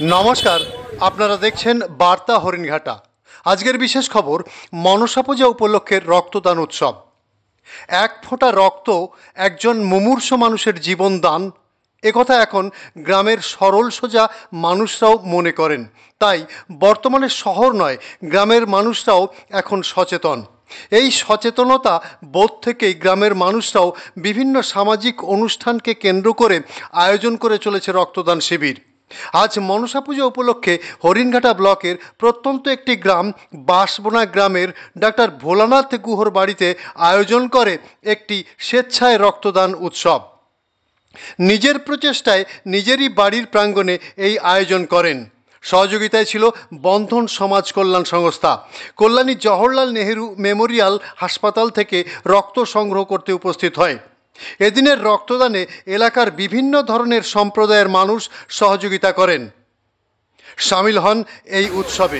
নমস্কার, আপনারা দেখছেন বার্তা হরিণঘাটা। আজকের বিশেষ খবর, মনসা পূজা উপলক্ষে রক্তদান উৎসব। এক ফোঁটা রক্ত একজন মুমূর্ষু মানুষের জীবন দান, একথা এখন গ্রামের সরল সোজা মানুষরাও মনে করেন। তাই বর্তমানে শহর নয়, গ্রামের মানুষরাও এখন সচেতন। এই সচেতনতা বোধ থেকেই গ্রামের মানুষরাও বিভিন্ন সামাজিক অনুষ্ঠানকে কেন্দ্র করে আয়োজন করে চলেছে রক্তদান শিবির। আজ মনসা পূজা উপলক্ষে হরিণঘাটা ব্লকের প্রত্যন্ত একটি গ্রাম বাঁশবোনা গ্রামের ডাক্তার ভোলানাথ গুহর বাড়িতে আয়োজন করে একটি স্বেচ্ছায় রক্তদান উৎসব। নিজের প্রচেষ্টায় নিজেরই বাড়ির প্রাঙ্গণে এই আয়োজন করেন। সহযোগিতায় ছিল বন্ধন সমাজ কল্যাণ সংস্থা। কল্যাণী জওহরলাল নেহেরু মেমোরিয়াল হাসপাতাল থেকে রক্ত সংগ্রহ করতে উপস্থিত হয়। এদিনের রক্তদানে এলাকার বিভিন্ন ধরনের সম্প্রদায়ের মানুষ সহযোগিতা করেন, সামিল হন এই উৎসবে।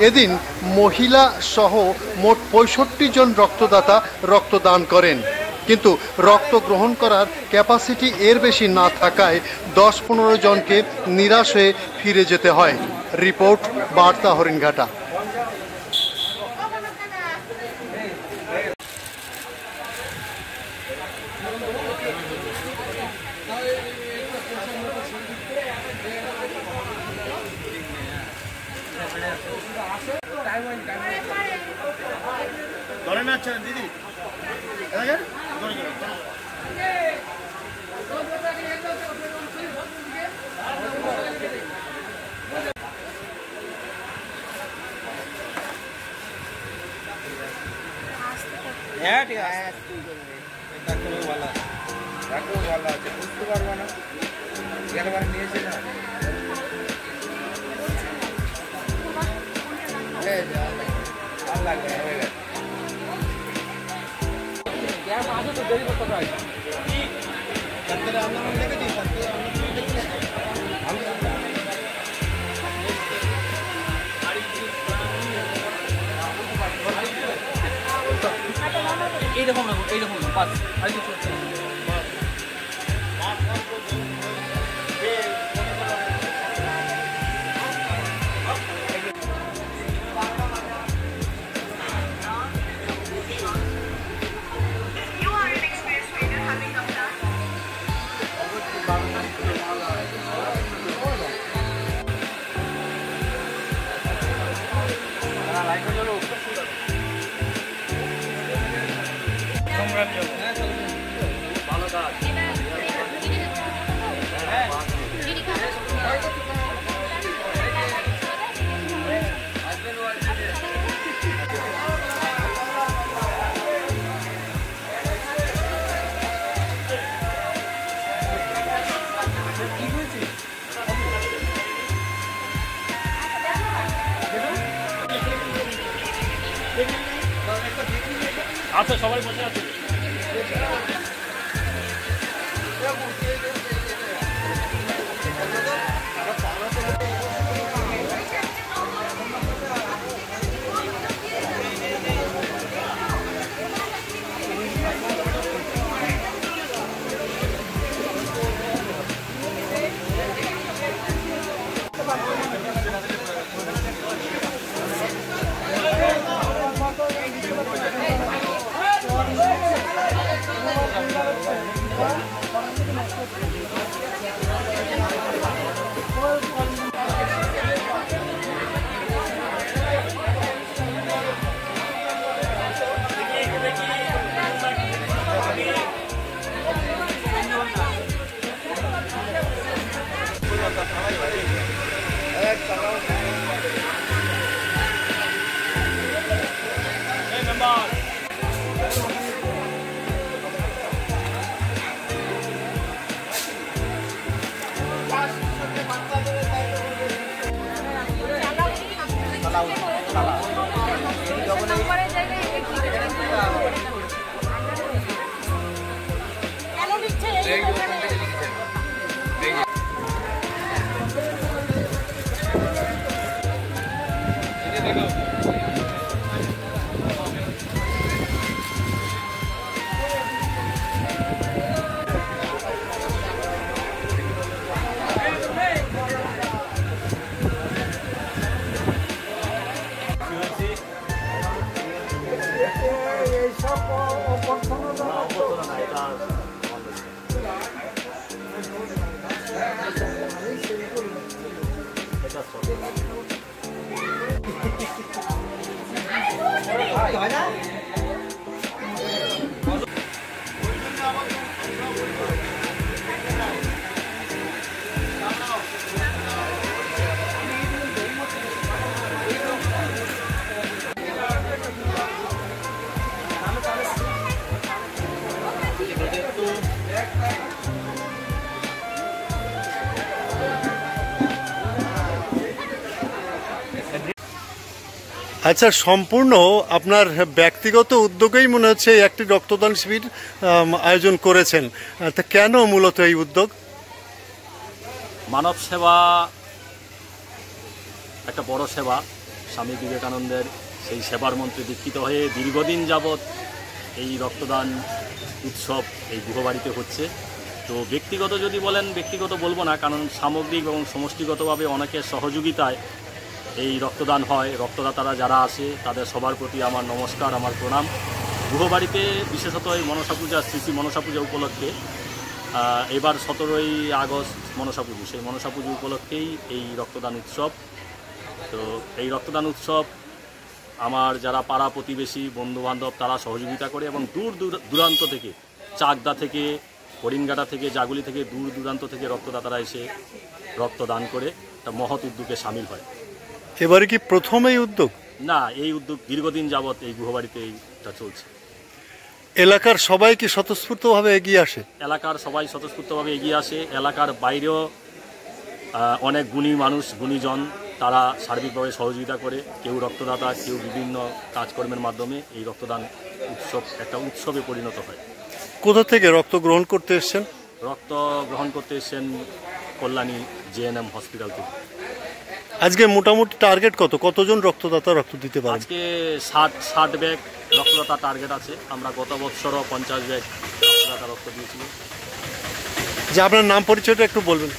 এদিন মহিলা সহ মোট 65 জন রক্তদাতা রক্তদান করেন, কিন্তু রক্ত গ্রহণ করার ক্যাপাসিটি এর বেশি না থাকায় 10-15 জনকে নিরাশ হয়ে ফিরে যেতে হয়। রিপোর্ট বার্তা হরিণঘাটা। ধরেন আচ্ছা দিদি হ্যাঁ ঠিক আছে, ডাক্তারবাবু ভালো আছে, বুঝতে পারবো না গেলবার নিয়েছে না ভালো লাগবে হয়ে গেছে। এইরকম না বাস আর কিছু ভালো কাজ। আচ্ছা সবাই বসে আছে। আচ্ছা, সম্পূর্ণ আপনার ব্যক্তিগত উদ্যোগেই মনে হচ্ছে এই একটি রক্তদান শিবির আয়োজন করেছেন। তা কেন মূলত এই উদ্যোগ? মানব সেবা একটা বড় সেবা। স্বামী বিবেকানন্দের সেই সেবার মন্ত্রে দীক্ষিত হয়ে দীর্ঘদিন যাবৎ এই রক্তদান উৎসব এই গুহবাড়িতে হচ্ছে। তো ব্যক্তিগত যদি বলেন, ব্যক্তিগত বলবো না, কারণ সামগ্রিক এবং সমষ্টিগতভাবে অনেকের সহযোগিতায় এই রক্তদান হয়। রক্তদাতারা যারা আসে তাদের সবার প্রতি আমার নমস্কার, আমার প্রণাম। গুহবাড়িতে বিশেষত এই মনসা পূজা, শ্রী মনসা পূজা উপলক্ষে এবার 17ই আগস্ট মনসা পুজো, সেই মনসা পুজো উপলক্ষেই এই রক্তদান উৎসব। তো এই রক্তদান উৎসব আমার যারা পাড়া প্রতিবেশী বন্ধুবান্ধব তারা সহযোগিতা করে, এবং দূর দূরান্ত থেকে, চাকদা থেকে, হরিণঘাটা থেকে, জাগুলি থেকে, দূর দূরান্ত থেকে রক্তদাতারা এসে রক্তদান করে একটা মহৎ উদ্যোগে সামিল হয়। এবারে কি প্রথম এই উদ্যোগ? না, এই উদ্যোগ দীর্ঘদিন যাবৎ এই গুহবাড়িতে এইটা চলছে। এলাকার সবাই কি স্বতঃস্ফূর্তভাবে এগিয়ে আসে? এলাকার সবাই স্বতঃস্ফূর্তভাবে এগিয়ে আসে। এলাকার বাইরেও অনেক গুণী মানুষ, গুণীজন তারা সার্বিকভাবে সহযোগিতা করে। কেউ রক্তদাতা, কেউ বিভিন্ন কাজকর্মের মাধ্যমে এই রক্তদান উৎসব একটা উৎসবে পরিণত হয়। কোথা থেকে রক্ত গ্রহণ করতে এসেছেন? রক্ত গ্রহণ করতে এসেছেন কল্যাণী জেএনএম হসপিটাল থেকে। আজকে মোটামুটি টার্গেট কতজন রক্তদাতা রক্ত দিতে পারেন? আজকে 60 ব্যাগ রক্তদাতা টার্গেট আছে। আমরা গত বছরও 50 ব্যাগ রক্তদাতা রক্ত দিয়েছি। যে আপনার নাম পরিচয়টা একটু বলবেন।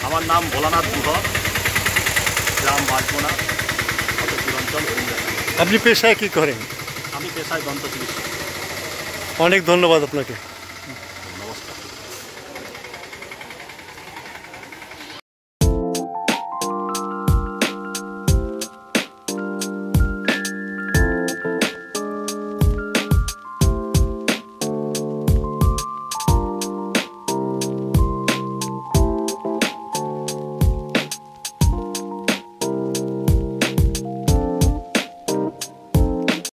আমার নাম ভোলানাথ গুহ, গ্রাম বাজমোনা, অঞ্চল হরিণঘাটা। আপনি পেশায় কি করেন? আমি পেশায় দন্ত চিকিৎসক। অনেক ধন্যবাদ আপনাকে।